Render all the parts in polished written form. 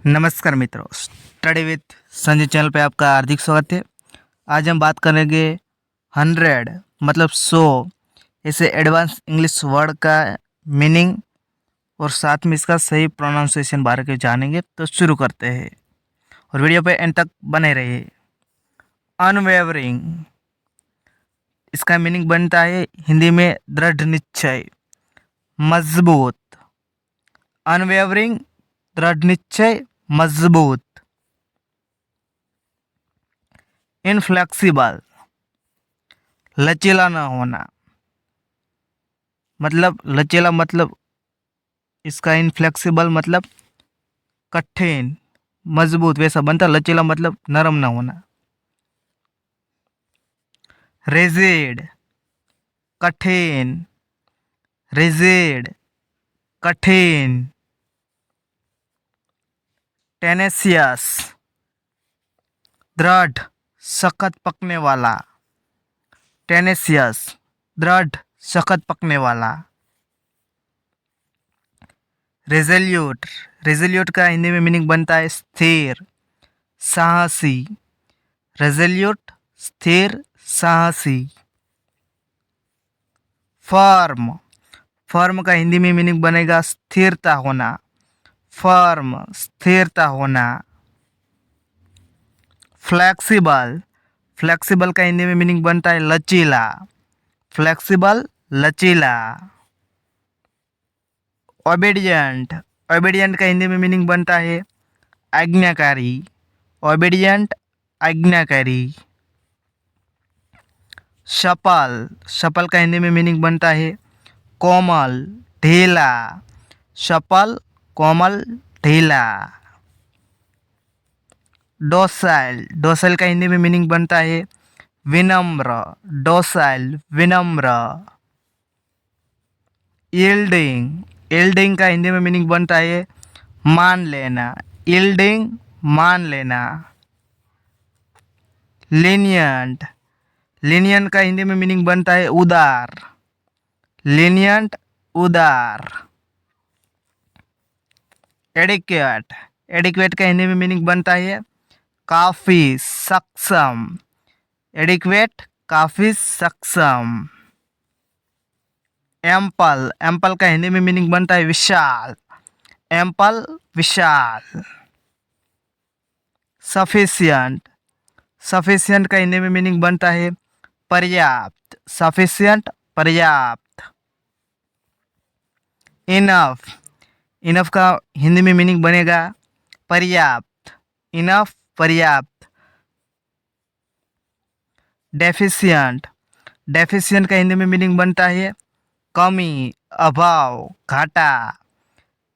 नमस्कार मित्रों, study with Sanjay channel पे आपका हार्दिक स्वागत है। आज हम बात करेंगे 100 मतलब 100 ऐसे एडवांस इंग्लिश वर्ड का मीनिंग और साथ में इसका सही प्रोनाउंसिएशन बारे में जानेंगे। तो शुरू करते हैं और वीडियो पे एंड तक बने रहिए। अनवेवरिंग, इसका मीनिंग बनता है हिंदी में दृढ़ निश्चय, मजबूत। अनवेवरिंग, दृढ़ निश्चय, मजबूत। इनफ्लेक्सिबल, लचीला न होना, मतलब लचीला मतलब इसका इनफ्लेक्सिबल मतलब कठिन, मजबूत वैसा बनता। लचीला मतलब नरम न होना। रिजिड, कठिन, रिजिड, कठिन। टेनेसियस, दृढ़, सख्त पकने वाला। टेनेसियस, दृढ़, सख्त पकने वाला। रेजोल्यूट, रेजोल्यूट का हिंदी में मीनिंग बनता है स्थिर, साहसी। रेजोल्यूट, स्थिर, साहसी। फर्म, फर्म का हिंदी में मीनिंग बनेगा स्थिरता होना। फर्म, स्थिरता होना। फ्लेक्सिबल, फ्लेक्सिबल का हिंदी में मीनिंग बनता है लचीला। फ्लेक्सिबल, लचीला। ओबीडियंट, ओबीडियंट का हिंदी में मीनिंग बनता है आज्ञाकारी। ओबीडियंट, आज्ञाकारी। सपल, सपल का हिंदी में मीनिंग बनता है कोमल, ढीला। सपल, कोमल, ढीला। डोसाइल, डोसाइल का हिंदी में मीनिंग बनता है विनम्र। डोसाइल, विनम्र। यील्डिंग, यील्डिंग का हिंदी में मीनिंग बनता है मान लेना। यील्डिंग, मान लेना। लीनियंट, लीनियंट का हिंदी में मीनिंग बनता है उदार। लीनियंट, उदार। एडिक्वेट, एडिक्वेट का हिंदी में मीनिंग बनता है काफी, सक्षम। एडिक्वेट, काफी सक्षम। एम्पल, एम्पल का हिंदी में मीनिंग बनता है विशाल। एम्पल, विशाल। सफिशिएंट, सफिशिएंट का हिंदी में मीनिंग बनता है पर्याप्त। सफिशिएंट, पर्याप्त। इनफ, इनफ का हिंदी में मीनिंग बनेगा पर्याप्त। इनफ, पर्याप्त। डेफिशिएंट, डेफिशिएंट का हिंदी में मीनिंग बनता है कमी, अभाव, घाटा।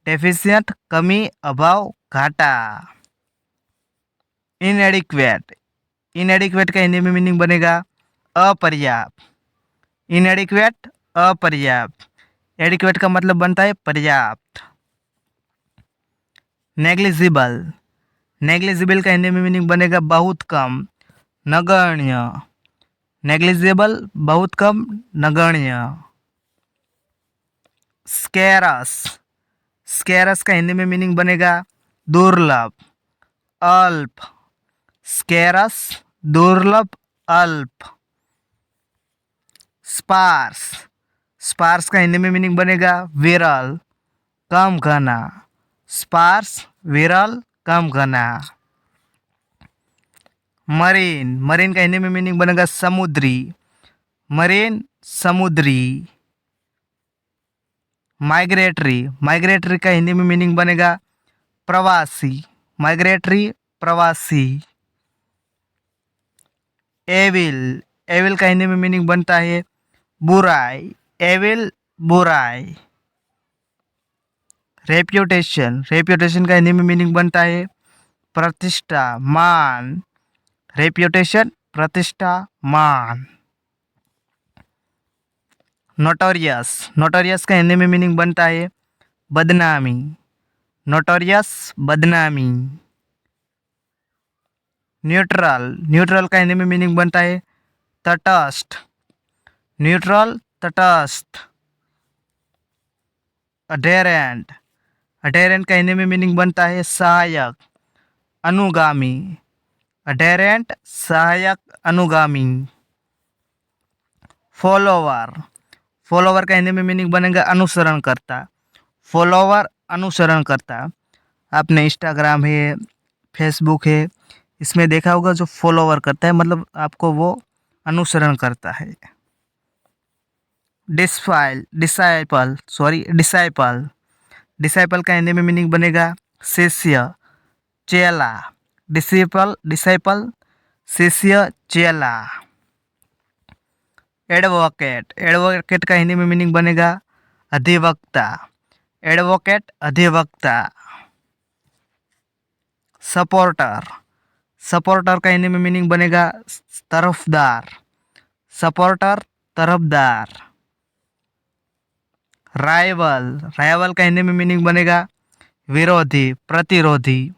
डेफिशिएंट, कमी, अभाव, घाटा। इनएडिक्वेट, इनएडिक्वेट का हिंदी में मीनिंग बनेगा अपर्याप्त। इनएडिक्वेट, अपर्याप्त। एडिक्वेट का मतलब बनता है पर्याप्त। नेग्लिजिबल, नेग्लिजिबल का हिंदी में मीनिंग बनेगा बहुत कम, नगण्य। नेग्लिजिबल, बहुत कम, नगण्य। स्कैरस, स्कैरस का हिंदी में मीनिंग बनेगा दुर्लभ, अल्प। स्कैरस, दुर्लभ, अल्प। स्पार्स, स्पार्स का हिंदी में मीनिंग बनेगा विरल, कम घना। स्पार्स, विरल, कम घना। मरीन, मरीन का हिंदी में मीनिंग बनेगा समुद्री। मरीन, समुद्री। माइग्रेटरी, माइग्रेटरी का हिंदी में मीनिंग बनेगा प्रवासी। माइग्रेटरी, प्रवासी। एविल, एविल का हिंदी में मीनिंग बनता है बुराई। एविल, बुराई। रेप्यूटेशन, रेप्यूटेशन का हिंदी में मीनिंग बनता है प्रतिष्ठा, मान। रेप्यूटेशन, प्रतिष्ठा, मान। नोटोरियस, नोटोरियस का हिंदी में मीनिंग बनता है बदनामी। नोटोरियस, बदनामी। न्यूट्रल, न्यूट्रल का हिंदी में मीनिंग बनता है तटस्थ। न्यूट्रल, तटस्थ। अडेरेंट, अडेरेंट का हिंदी में मीनिंग बनता है सहायक, अनुगामी। अडेरेंट सहायक, अनुगामी। फॉलोवर, फॉलोवर का हिंदी में मीनिंग बनेगा अनुसरण करता। फॉलोवर अनुसरण करता। आपने इंस्टाग्राम है, फेसबुक है, इसमें देखा होगा जो फॉलोवर करता है मतलब आपको वो अनुसरण करता है। डिसाइपल, डिसाइपल का हिंदी में मीनिंग बनेगा शिष्य, चेला। डिसाइपल शिष्य, चेला। एडवोकेट का हिंदी में मीनिंग बनेगा अधिवक्ता। एडवोकेट, अधिवक्ता। सपोर्टर का हिंदी में मीनिंग बनेगा तरफदार। सपोर्टर, तरफदार। राइवल का हिंदी में मीनिंग बनेगा विरोधी, प्रतिरोधी।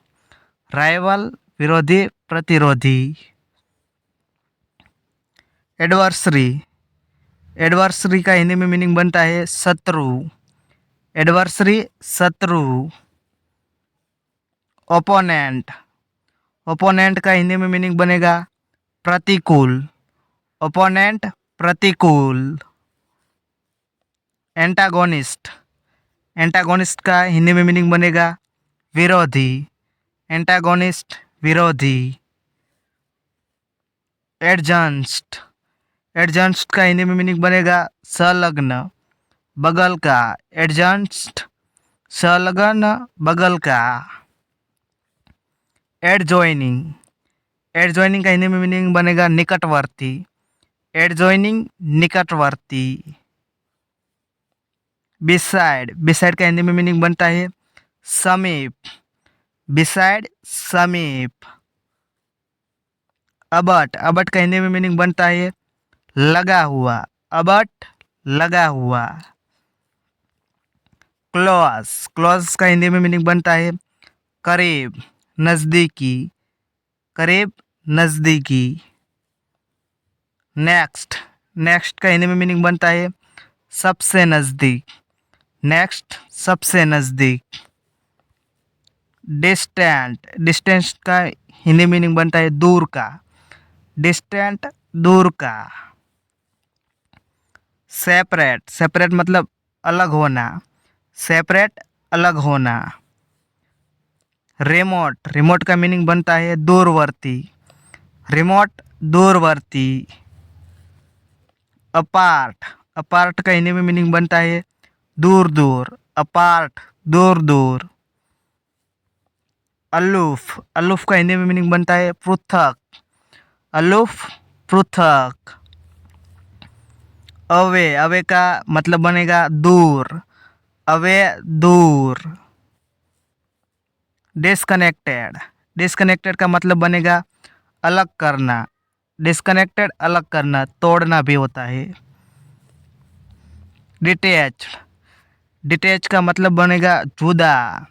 राइवल, विरोधी, प्रतिरोधी। एडवर्सरी का हिंदी में मीनिंग बनता है शत्रु। एडवर्सरी, शत्रु। ओपोनेंट का हिंदी में मीनिंग बनेगा प्रतिकूल। ओपोनेंट, प्रतिकूल। एंटागोनिस्ट का हिंदी में मीनिंग बनेगा विरोधी। एंटागोनिस्ट, विरोधी। एडजंस्ट का हिंदी में मीनिंग बनेगा संलग्न, बगल का। एडजंस्ट, संलग्न, बगल का। एडजॉइनिंग का हिंदी में मीनिंग बनेगा निकटवर्ती। एडजॉइनिंग, निकटवर्ती। बिसाइड का हिंदी में मीनिंग बनता है समीप। बिसाइड, समीप। अबट का हिंदी में मीनिंग बनता है लगा हुआ। अबट, लगा हुआ। क्लोज का हिंदी में मीनिंग बनता है करीब, नजदीकी। करीब, नजदीकी। नेक्स्ट का हिंदी में मीनिंग बनता है सबसे नजदीक। नेक्स्ट, सबसे नजदीक। डिस्टेंस का हिंदी मीनिंग बनता है दूर का। डिस्टेंट, दूर का। सेपरेट मतलब अलग होना। सेपरेट, अलग होना। रिमोट का मीनिंग बनता है दूरवर्ती। रिमोट, दूरवर्ती। अपार्ट का हिंदी में मीनिंग बनता है दूर दूर। अपार्ट, दूर दूर। अलूफ का हिंदी में मीनिंग बनता है पृथक। अलूफ, पृथक। अवे का मतलब बनेगा दूर। अवे, दूर। डिस्कनेक्टेड का मतलब बनेगा अलग करना। डिस्कनेक्टेड, अलग करना, तोड़ना भी होता है। डिटैच का मतलब बनेगा जुदा।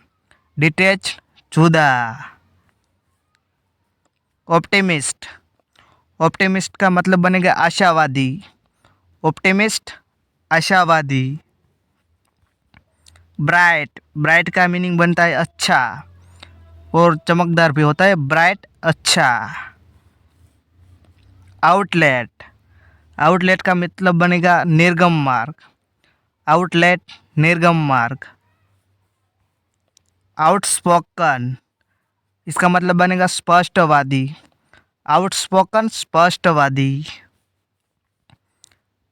डिटैच, जुदा। ऑप्टिमिस्ट का मतलब बनेगा आशावादी। ऑप्टिमिस्ट, आशावादी। ब्राइट का मीनिंग बनता है अच्छा और चमकदार भी होता है। ब्राइट, अच्छा। आउटलेट का मतलब बनेगा निर्गम मार्ग। आउटलेट, निर्गम मार्ग। आउटस्पोकन, इसका मतलब बनेगा स्पष्टवादी। आउटस्पोकन, स्पष्टवादी।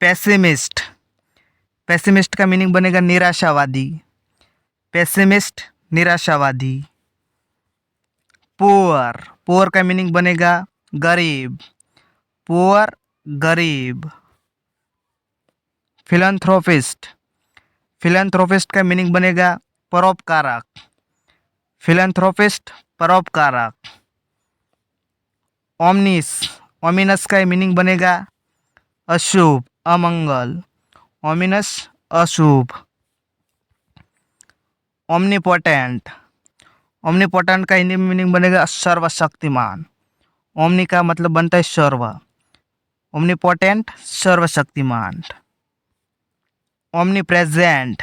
पेसिमिस्ट का मीनिंग बनेगा निराशावादी। पेसिमिस्ट, निराशावादी। पुअर का मीनिंग बनेगा गरीब। पुअर, गरीब। फिलैंथ्रोपिस्ट का मीनिंग बनेगा परोपकारक। फिलैंथ्रोपिस्ट, परोपकारक। ओमिनस का मीनिंग बनेगा अशुभ, अमंगल। ओमिनस, अशुभ। ओमनीपोटेंट का हिंदी में मीनिंग बनेगा सर्वशक्तिमान। ओमनी का मतलब बनता है सर्व। ओमनीपोटेंट, सर्वशक्तिमान। ओमनीप्रेजेंट,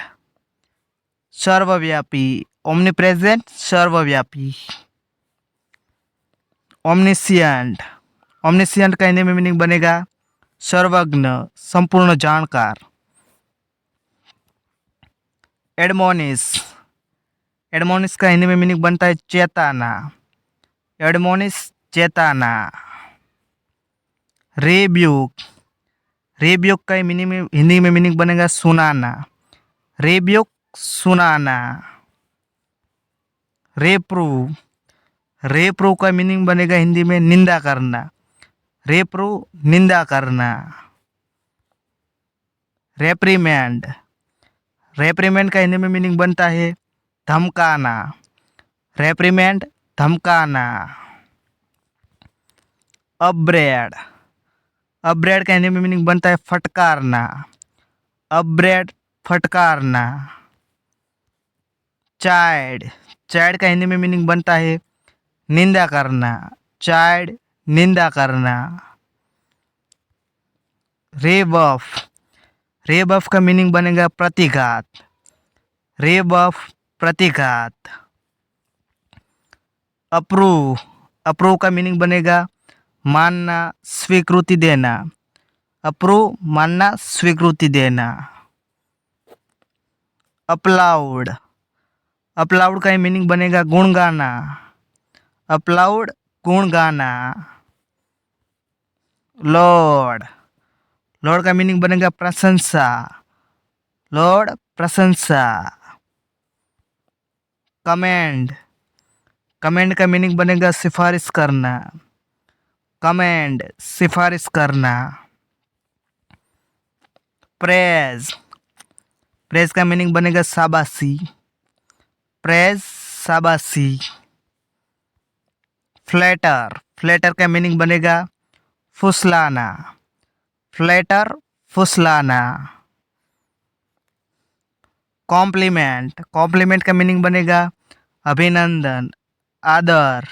सर्वव्यापी, ओमनी प्रेजेंट सर्वव्यापी। ओमनिशियंट, ओमनिशियंट का हिंदी में मीनिंग बनेगा सर्वज्ञ, संपूर्ण जानकार। एडमोनिश, एडमोनिश का हिंदी में मीनिंग बनता है चेताना। एडमोनिश चेताना। रेब्यूक, रेब्यूक का हिंदी में मीनिंग बनेगा सुनाना। रेब्यूक सुनाना। रेप्रूव, रेप्रूव का मीनिंग बनेगा हिंदी में निंदा करना। रेप्रूव निंदा करना। रेप्रीमेंड, रेप्रीमेंड का हिंदी में मीनिंग बनता है धमकाना। रेप्रीमेंड धमकाना। अपब्रेड, अपब्रेड का हिंदी में मीनिंग बनता है फटकारना। अपब्रेड फटकारना। चाइल्ड, चाइल्ड का हिंदी में मीनिंग बनता है निंदा करना। चाइल्ड निंदा करना। रेबफ, रेबफ का मीनिंग बनेगा प्रतिघात। रेबफ प्रतिघात। अप्रूव, अप्रूव का मीनिंग बनेगा मानना, स्वीकृति देना। अप्रूव मानना, स्वीकृति देना। अपलाउड, अपलाउड का मीनिंग बनेगा गुण गाना। अपलाउड गुण गाना। लॉर्ड, लॉर्ड का मीनिंग बनेगा प्रशंसा। लॉर्ड प्रशंसा। कमेंड, कमेंड का मीनिंग बनेगा सिफारिश करना। कमेंड सिफारिश करना। प्रेज, प्रेज का मीनिंग बनेगा शाबाशी। प्रेज शाबाशी। फ्लैटर, फ्लैटर का मीनिंग बनेगा फुसलाना। फ्लैटर फुसलाना। कॉम्प्लीमेंट, कॉम्प्लीमेंट का मीनिंग बनेगा अभिनंदन, आदर।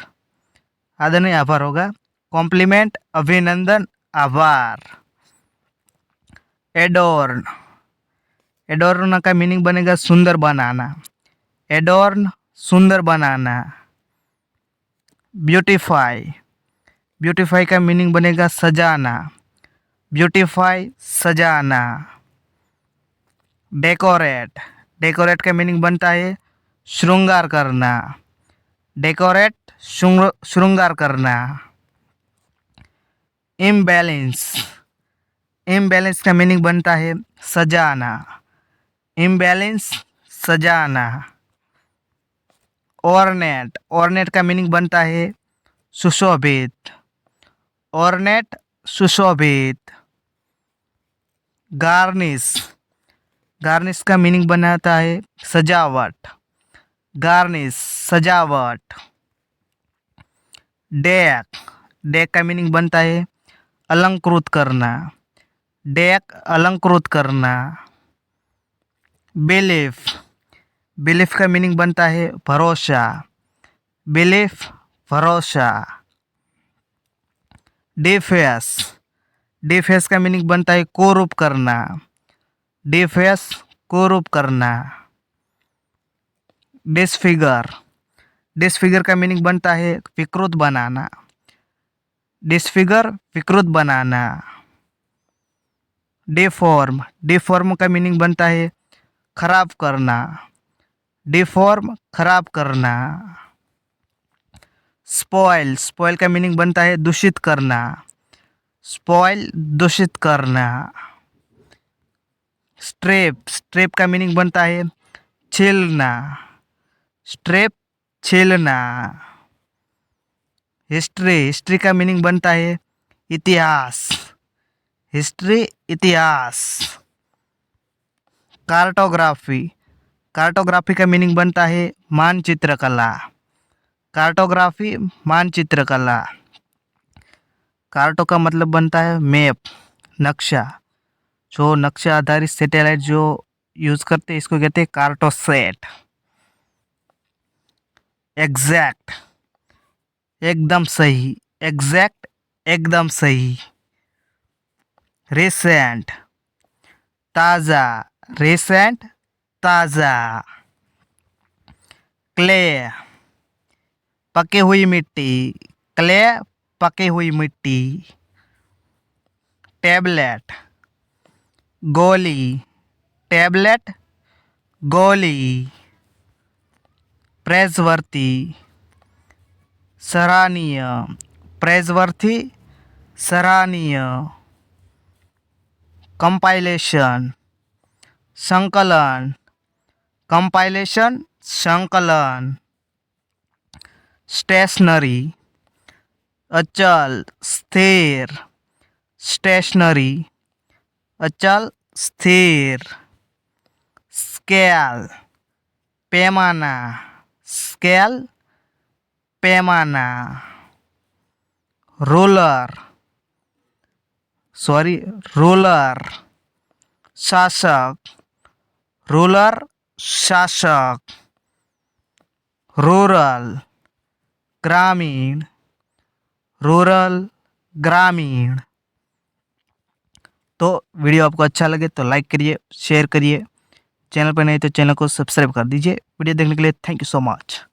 आदर नहीं, आभार होगा। कॉम्प्लीमेंट अभिनंदन, आभार। एडोर्न, एडोर्न का मीनिंग बनेगा सुंदर बनाना। एडोर्न सुंदर बनाना। ब्यूटीफाई, ब्यूटीफाई का मीनिंग बनेगा सजाना। ब्यूटीफाई सजाना। डेकोरेट, डेकोरेट का मीनिंग बनता है श्रृंगार करना। डेकोरेट श्रृंगार करना। इम्बैलेंस, इम्बैलेंस का मीनिंग बनता है सजाना। इम्बैलेंस सजाना। ऑर्नेट, ऑर्नेट का मीनिंग बनता है सुशोभित। ऑर्नेट सुशोभित। गार्निश, गार्निश का मीनिंग बनाता है सजावट। गार्निश सजावट। डेक, डेक का मीनिंग बनता है अलंकृत करना। डेक अलंकृत करना। बिलीफ, बिलीफ का मीनिंग बनता है भरोसा। बिलीफ भरोसा। डिफेस, डिफेस का मीनिंग बनता है कोरूप करना। डिफेस कोरूप करना। डिसफिगर, डिसफिगर का मीनिंग बनता है विकृत बनाना। डिसफिगर विकृत बनाना। डिफॉर्म, डिफॉर्म का मीनिंग बनता है खराब करना। डिफॉर्म खराब करना। स्पॉइल, स्पॉइल का मीनिंग बनता है दूषित करना। स्पॉइल दूषित करना। स्ट्रेप, स्ट्रेप का मीनिंग बनता है छीलना। स्ट्रेप छीलना। हिस्ट्री, हिस्ट्री का मीनिंग बनता है इतिहास। हिस्ट्री इतिहास। कार्टोग्राफी, कार्टोग्राफी का मीनिंग बनता है मानचित्र कला। कार्टोग्राफी मानचित्र कला। कार्टो का मतलब बनता है मैप, नक्शा। जो नक्शा आधारित सैटेलाइट जो यूज करते हैं इसको कहते हैं कार्टोसैट। एग्जैक्ट, एकदम सही। एग्जैक्ट एकदम सही। रिसेंट, ताज़ा। रिसेंट ताज़ा। क्ले पकी हुई मिट्टी, क्ले पकी हुई मिट्टी। टैबलेट गोली, टैबलेट गोली। प्रेज़वर्ती सराहनीय, प्रेज़वर्ती सराहनीय। कंपाइलेशन संकलन, कंपाइलेशन संकलन। स्टेशनरी अचल स्थिर, स्टेशनरी अचल स्थिर। स्केल पैमाना, स्केल पैमाना। रूलर रूलर शासक, रूलर शासक। रूरल ग्रामीण, रूरल ग्रामीण। तो वीडियो आपको अच्छा लगे तो लाइक करिए, शेयर करिए। चैनल पर नहीं तो चैनल को सब्सक्राइब कर दीजिए। वीडियो देखने के लिए थैंक यू सो मच।